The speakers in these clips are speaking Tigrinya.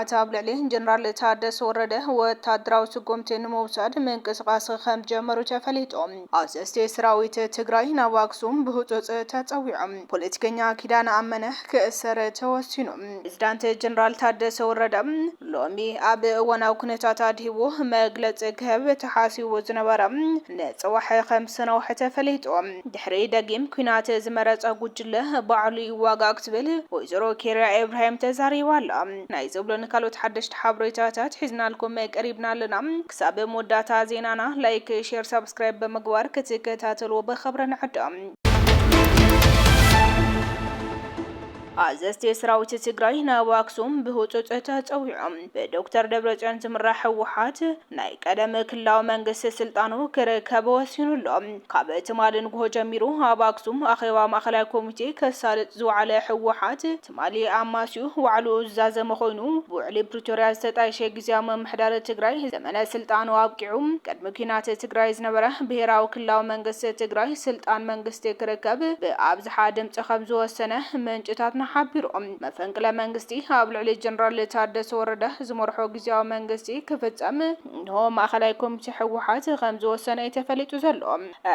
ሕወሓት ኣብ ልዕሊ ጀነራል ታደሰ ወረደ ወታደራዊ ስጉምቲ ንምውሳድ ምንቅስቃስ ከም ጀመሩ ተፈሊጦም ኣዘዝቲ ሰራዊት ትግራይ ናብ ኣክሱም ብህፁፅ ተፀዊዖም ፖለቲከኛ ኪዳነ ኣመነ ክእሰር ተወሲኑ ፕሬዝዳንት ጀነራል ታደሰ ወረደ ሎሚ ኣብ እዋናዊ ኩነታት ኣድሂቡ መግለፂ ክህብ ተሓሲቡ ዝነበረ ንፅዋሕ ከም ዝነውሐ ተፈሊጡ ድሕሪ ደጊም ኩናት ዝመረፀ ጉጅለ ባዕሉ ይዋጋእ ክትብል ወይዘሮ ኬርያ ኢብራሂም ተዛሪባ ኣላ ናይ ዝብሉን ካልኦት ሓደሽቲ ሓበሬታታት ሒዝናልኩም ቀሪብና ኣለና ክሳብ መወዳእታ ዜናና ላይክ ሼር ሰብስክራይብ በመግባር ክትከታተሉ በኸብረን ዕዳም ኣዘዝቲ ሰራዊት ትግራይ ናብ ኣክሱም ብህፁፅ ተፀዊዖም ብዶክተር ደብረጽዮን ዝምራሕ ሕወሓት ናይ ቀደም ክልላዊ መንግስቲ ስልጣኑ ክርከብ ወሲኑሎ ካብ ትማሊ ንግሆ ጀሚሩ ኣብ ኣክሱም ኣኼባ ማእከላይ ኮሚቴ ከሳልጥ ዝወዓለ ሕወሓት ትማሊ ኣማስዩ ዋዕሉ ዝዛዘመ ኮይኑ ብውዕሊ ፕሪቶርያ ዝተጣየሸ ጊዜያዊ ምምሕዳር ትግራይ ዘመነ ስልጣኑ ኣብቂዑ ቅድሚ ኩናት ትግራይ ዝነበረ ብሄራዊ ክልላዊ መንግስቲ ትግራይ ስልጣን መንግስቲ ክርከብ ብኣብዝሓ ድምፂ ከም ዝወሰነ ምንጭታትና ሓቢሮም መፈንቅለ መንግስቲ ኣብ ልዕሊ ጀነራል ታደሰ ወረደ ዝመርሖ ጊዜያዊ መንግስቲ ክፍፀም እንሆ ማእከላይ ኮሚቴ ሕወሓት ከም ዝወሰነ ተፈሊጡ ዘሎ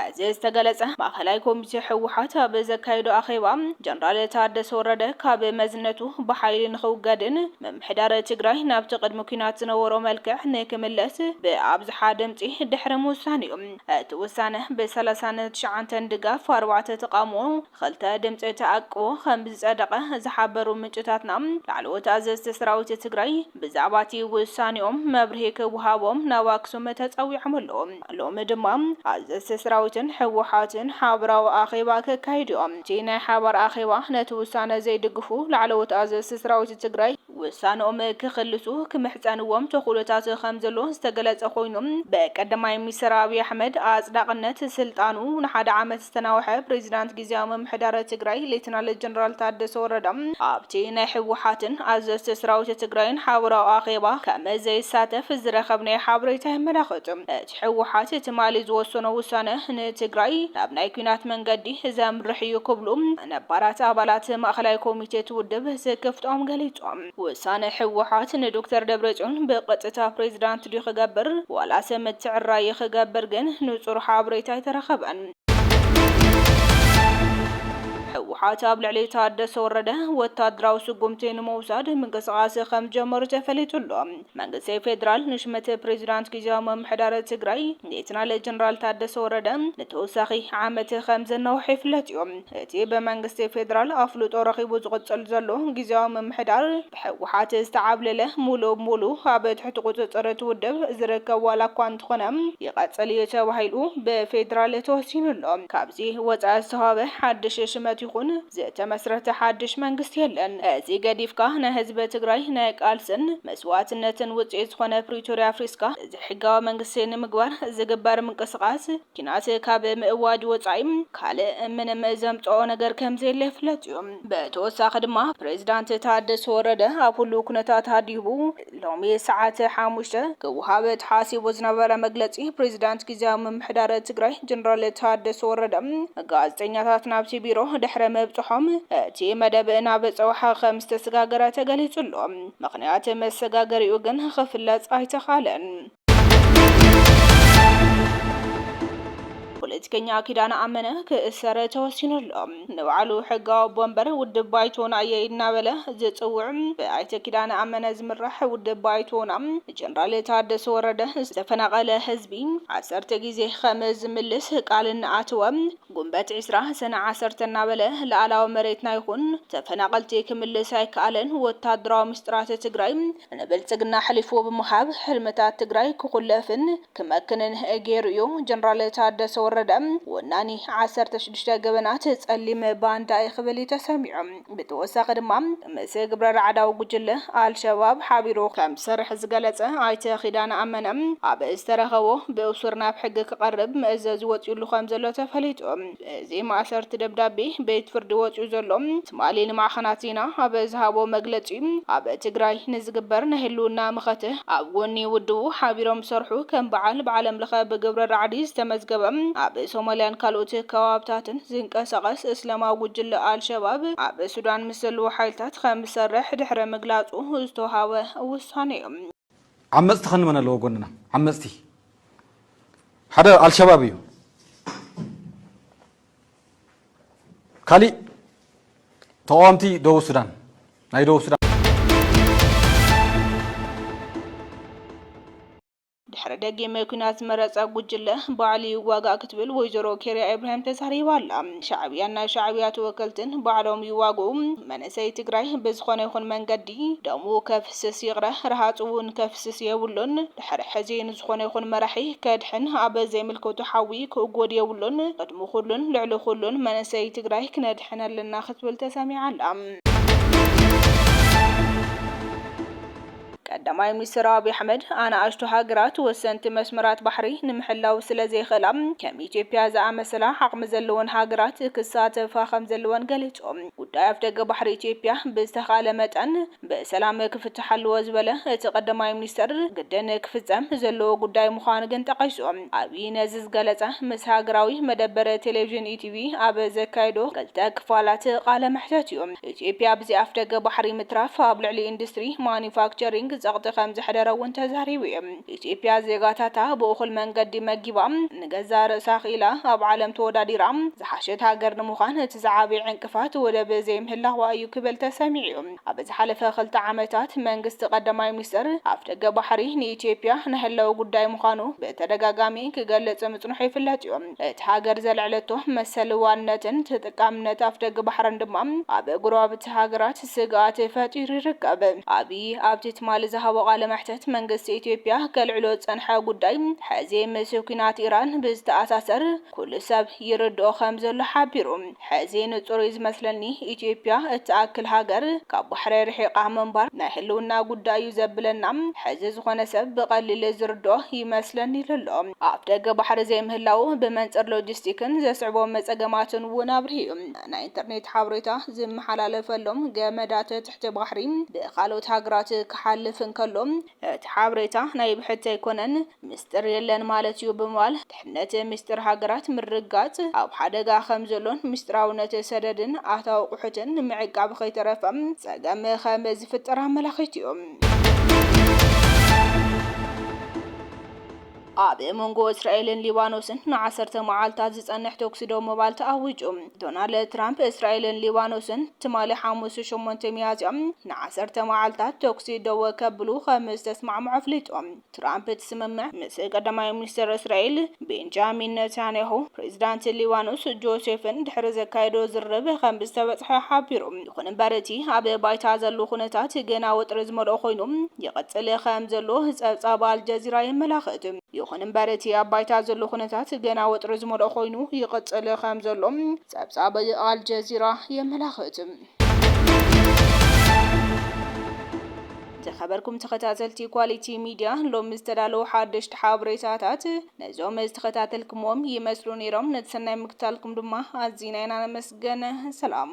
እዚ ዝተገለጸ ማእከላይ ኮሚቴ ሕወሓት ኣብ ዘካየዶ ኣኼባ ጀነራል ታደሰ ወረደ ካብ መዝነቱ ብሓይሊ ንኽውገድን ምምሕዳር ትግራይ ናብቲ ቅድሚ ኩናት ዝነበሮ መልክዕ ንክምለስ ብኣብዝሓ ድምፂ ድሕሪ ምውሳን እዩ እቲ ውሳነ ብ39 ድጋፍ 4 ተቃውሞ 2 ድምፂ ተኣቅቦ ከም ዝጸደቀ ዝሓበሩ ምንጭታትና ላዕለዎት ኣዘዝቲ ሰራዊት ትግራይ ብዛዕባ እቲ ውሳኔኦም መብርሂ ክወሃቦም ናብ ኣክሱም ተፀዊዖም ኣለዎም ሎሚ ድማ ኣዘዝቲ ሰራዊትን ሕወሓትን ሓበራዊ ኣኼባ ከካይዶም እቲ ናይ ሓባር ኣኼባ ነቲ ውሳነ ዘይድግፉ ላዕለዎት ኣዘዝቲ ሰራዊት ትግራይ ውሳኔኦም ክኽልሱ ክምሕፀንዎም ተኽእሎታት ከም ዘሎ ዝተገለጸ ኮይኑ በቀዳማይ ሚኒስትር ኣብይ ኣሕመድ ኣጽዳቅነት ስልጣኑ ንሓደ ዓመት ዝተናውሐ ፕሬዝዳንት ጊዜያዊ ምምሕዳር ትግራይ ሌተናል ጀነራል ታደሰ ወረደ ኣብቲ ናይ ሕወሓትን ኣዘዝቲ ሰራዊት ትግራይን ሓበራዊ ኣኼባ ከም ዘይሳተፍ ዝረኸብናይ ሓበሬታ የመላኽት እቲ ሕወሓት ትማሊ ዝወሰኖ ውሳነ ንትግራይ ናብ ናይ ኩናት መንገዲ ዘምርሕ እዩ ክብሉ ነባራት ኣባላት ማእከላይ ኮሚቴ ትውድብ ዝከፍቶም ገሊፆም ውሳነ ሕወሓት ንዶክተር ደብረጽዮን ብቀጥታ ፕሬዝዳንት ዲ ክገብር ዋላ ሰመት ትዕራይ ክገብር ግን ንጹር ሓበሬታ ይተረኸበን ሕወሓት ኣብ ልዕሊ ታደሰ ወረደ ወታደራዊ ስጉምቲ ንምውሳድ ምንቅስቃስ ከም ጀመሩ ተፈሊጡሎ መንግስቲ ፌደራል ንሽመት ፕሬዝዳንት ጊዜያዊ ምምሕዳር ትግራይ ሌተናል ጀነራል ታደሰ ወረደ ንተወሳኺ ዓመት ከም ዘነውሐ ይፍለጥ እዩ እቲ ብመንግስቲ ፌደራል ኣፍልጦ ረኺቡ ዝቕፅል ዘሎ ጊዜያዊ ምምሕዳር ብሕወሓት ዝተዓብለለ ሙሉ ኣብ ትሕቲ ቁፅፅር ትውድብ ዝርከብ ዋላ እኳ እንተኾነ ይቐፅል እዩ ተባሂሉ ብፌደራል ተወሲኑሎ ካብዚ ወፃኢ ዝተዋህበ ሓድሽ ሽመት ይኹን ዝተመስረተ ሓድሽ መንግስቲ የለን እዚ ገዲፍካ ናይ ህዝቢ ትግራይ ናይ ቃልስን መስዋዕትነትን ውፅኢት ዝኾነ ፕሪቶርያ ፍሪስካ ሕጋዊ መንግስቲ ንምግባር ዝግበር ምንቅስቃስ ኩናት ካብ ምእዋድ ወፃኢ ካልእ ምንም ዘምፅኦ ነገር ከም ዘየለ ይፍለጥ እዩ ብተወሳኺ ድማ ፕሬዝዳንት ታደሰ ወረደ ኣብ ኩሉ ኩነታት ሃዲቡ ሎሚ ሰዓት 5 ክወሃብ ተሓሲቡ ዝነበረ መግለፂ ፕሬዝዳንት ጊዜያዊ ምምሕዳር ትግራይ ጀነራል ታደሰ ወረደ ጋዜጠኛታት ናብቲ ቢሮ ድሕሪ መብፅሖም እቲ መደብ ናብ ፀውሓ ከም ዝተሰጋገረ ተገሊጹሎ ምክንያት መሰጋገሪኡ ግን ክፍለጥ ኣይተኻለን ፖለቲከኛ ኪዳነ ኣመነ ክእሰር ተወሲኑሎ ንባዕሉ ሕጋዊ ቦምበር ውድብ ባይቶና እየ እናበለ ዝፅውዕ ብኣይተ ኪዳነ ኣመነ ዝምራሕ ውድብ ባይቶና ጀነራል ታደሰ ወረደ ዝተፈናቀለ ህዝቢ 10 ግዜ ከም ዝምልስ ቃል እናኣተወ ጉንበት 20 ሰነ 10 እናበለ ላዕላዊ መሬትና ይኹን ተፈናቀልቲ ክምልስ ኣይከኣለን ወታደራዊ ምስጥራት ትግራይ ንብልጽግና ሕሊፉ ብምሃብ ሕልምታት ትግራይ ክኹለፍን ክመክንን ገይሩ እዩ ጀነራል ታደሰ ወረደ ወናኒ 16 ገበናት ጸሊም ባንዳ ይኽብል ተሰሚዑ ብተወሳኺ ድማ ምስ ግብረ ረዓዳዊ ጉጅለ ኣልሸባብ ሓቢሩ ከም ሰርሕ ዝገለጸ ኣይተ ኪዳነ ኣመነ ኣብ ዝተረኸቦ ብእሱር ናብ ሕጊ ክቐርብ ምእዘዝ ወፂኡሉ ከም ዘሎ ተፈሊጡ እዚ ማእሰርቲ ደብዳቤ ቤት ፍርዲ ወፂኡ ዘሎ ትማሊ ንማዕኸናት ዜና ኣብ ዝሃቦ መግለፂ ኣብ ትግራይ ንዝግበር ናይ ህልውና ምኽት ኣብ ጎኒ ውድቡ ሓቢሮም ሰርሑ ከም በዓል ለኸ ብግብረ ረዓዲ ዝተመዝገበ ኣብ ሶማሊያን ካልኦት ከባብታትን ዝንቀሳቀስ እስላማዊ ጉጅለ አልሸባብ ኣብ ሱዳን ምስል ሓይልታት ከም ዝሰርሕ ድሕረ ምግላጹ ዝተወሃበ ውሳኔ እዩ። ዓመጽቲ ክንመን ኣለዎ ጎንና ዓመጽቲ ሓደ አልሸባብ እዩ ካሊ ተቃዋምቲ ደቡብ ሱዳን ናይ ደቡብ ሱዳን ድሕረ ደጊመ ኩናት መረጻ ጉጅለ ባዕሊ ይዋጋእ ክትብል ወይዘሮ ኬርያ ኢብራሂም ተዛሪባላ። ሻዕቢያና ሻዕቢያ ተወከልትን ባዕሎም ይዋግኡ መንእሰይ ትግራይ ብዝኾነ ይኹን መንገዲ ደሙ ከፍስስ ይቕረ ረሃጽውን ከፍስስ የብሉን ድሕሪ ሕዚ ንዝኾነ ይኹን መራሒ ከድሕን ኣብ ዘይምልከቱ ሓዊ ክእጎድ የብሉን ቅድሚ ኩሉን ልዕሊ ኩሉን መንእሰይ ትግራይ ክነድሕን ኣለና ክትብል ተሰሚዓላ። ቀዳማይ ሚኒስትር አብይ አሕመድ ኣናእሽቱ ሃገራት ወሰንቲ መስመራት ባሕሪ ንምሕላው ስለዘይኽእላ ከም ኢትዮጵያ ዝኣመሰላ ዓቕሚ ዘለወን ሃገራት ክሳተፋ ከም ዘለወን ገሊጾም ጉዳይ ኣፍ ደገ ባሕሪ ኢትዮጵያ ብዝተኻለ መጠን ብሰላም ክፍትሕ ኣለዎ ዝበለ እቲ ቀዳማይ ሚኒስትር ግድን ክፍጸም ዘለዎ ጉዳይ ምዃኑ ግን ጠቒሶም ኣብይ ነዚ ዝገለጸ ምስ ሃገራዊ መደበር ቴሌቪዥን ኢቲቪ ኣብ ዘካይዶ ክልተ ክፋላት ቃለ መሕትት እዩ። ኢትዮጵያ ብዚ ኣፍ ደገ ባሕሪ ምትራፍ ኣብ ልዕሊ ኢንዱስትሪ ማኒፋክቸሪንግ ዘቕጥ ከም ዝሕደረውን ተዛሪቡ እዩ። ኢትዮጵያ ዜጋታታ ብእኹል መንገዲ መጊባ ንገዛ ርእሳ ኺኢላ ኣብ ዓለም ተወዳዲራ ዝሓሸት ሃገር ንምዃን እቲ ዝዓበየ ዕንቅፋት ወደብ ዘይምህላዋ እዩ ክብል ተሰሚዑ እዩ። ኣብ ዝሓለፈ 2 ዓመታት መንግስቲ ቀዳማይ ሚኒስትር ኣፍ ደገ ባሕሪ ንኢትዮጵያ ንህላዊ ጉዳይ ምዃኑ ብተደጋጋሚ ክገልጽ ምጽንሑ ይፍለጥ እዩ። እቲ ሃገር ዘልዕለቶ መሰል ዋንነትን ተጠቃምነት ኣፍ ደገ ባሕርን ድማ ኣብ ጎረባብቲ ሃገራት ስግኣት ፈጢሩ ይርከብ። ኣብይ ኣብቲ ትማሊ ዝሃቦ ቃለ መሕትት መንግስቲ ኢትዮጵያ ከልዕሎ ጸንሐ ጉዳይ ሕዚ ምስ ኩናት ኢራን ብዝተኣሳሰር ኩሉ ሰብ ይርድኦ ከም ዘሎ ሓቢሩ ሕዚ ንጹር ዝመስለኒ ኢትዮጵያ እትኣክል ሃገር ካብ ባሕሪ ርሒቃ መንባር ናይ ህልውና ጉዳይ ዘብለና ሕዚ ዝኾነ ሰብ ብቐሊል ዝርድኦ ይመስለኒ ዘሎ ኣብ ደገ ባሕሪ ዘይምህላው ብመንጽር ሎጂስቲክን ዘስዕቦ መጸገማትን እውን ኣብርሂ ናይ ኢንተርኔት ሓበሬታ ዝመሓላለፈሎም ገመዳት ትሕቲ ባሕሪ ብኻልኦት ሃገራት ክሓልፍ እንከሎም እቲ ሓበሬታ ናይ ብሕቲ ኣይኮነን ምስጢር የለን ማለት እዩ ብምባል ድሕነት ምስጢር ሃገራት ምርጋጽ ኣብ ሓደጋ ከም ዘሎን ምስጢራውነት ሰደድን ኣታዊ ቁሕትን ንምዕቃብ ከይተረፈም ጸገም ከም ዝፍጠር ኣመላኺት እዩ። ኣብ መንጎ እስራኤልን ሊባኖስን ን10 መዓልታት ዝጸንሕ ተኩሲ ደው ምባል ተኣዊጁ ዶናልድ ትራምፕ እስራኤልን ሊባኖስን ትማሊ 8 ሚያዝያ ን10 መዓልታት ተኩሲ ደው ከብሉ ከም ዝተስማዕምዑ ኣፍሊጦም ትራምፕ ትስምምዕ ምስ ቀዳማይ ሚኒስትር እስራኤል ቤንጃሚን ኔታንያሁ ፕሬዝዳንት ሊባኖስ ጆሴፍን ድሕሪ ዘካይዶ ዝርብ ከም ዝተበጽሐ ሓቢሩ ይኹን እምበር እቲ ኣብ ባይታ ዘሎ ኩነታት ገና ወጥሪ ዝመልኦ ኮይኑ ይቕጽል ከም ዘሎ ጸብጻብ አልጀዚራ የመላኽት ይኹን እምበር እቲ ኣብ ባይታ ዘሎ ኩነታት ገና ወጥሪ ዝመልኦ ኮይኑ ይቕጽል ከም ዘሎ ጸብጻብ አልጀዚራ የመላኽት። ተኸበርኩም ተኸታተልቲ ኳሊቲ ሚዲያ ሎም ዝተዳለዉ ሓደሽቲ ሓበሬታታት ነዞም ዝተኸታተልኩሞም ይመስሉ ነይሮም። ነቲ ሰናይ ምክታልኩም ድማ ኣዝና ኢና ነመስገን። ሰላም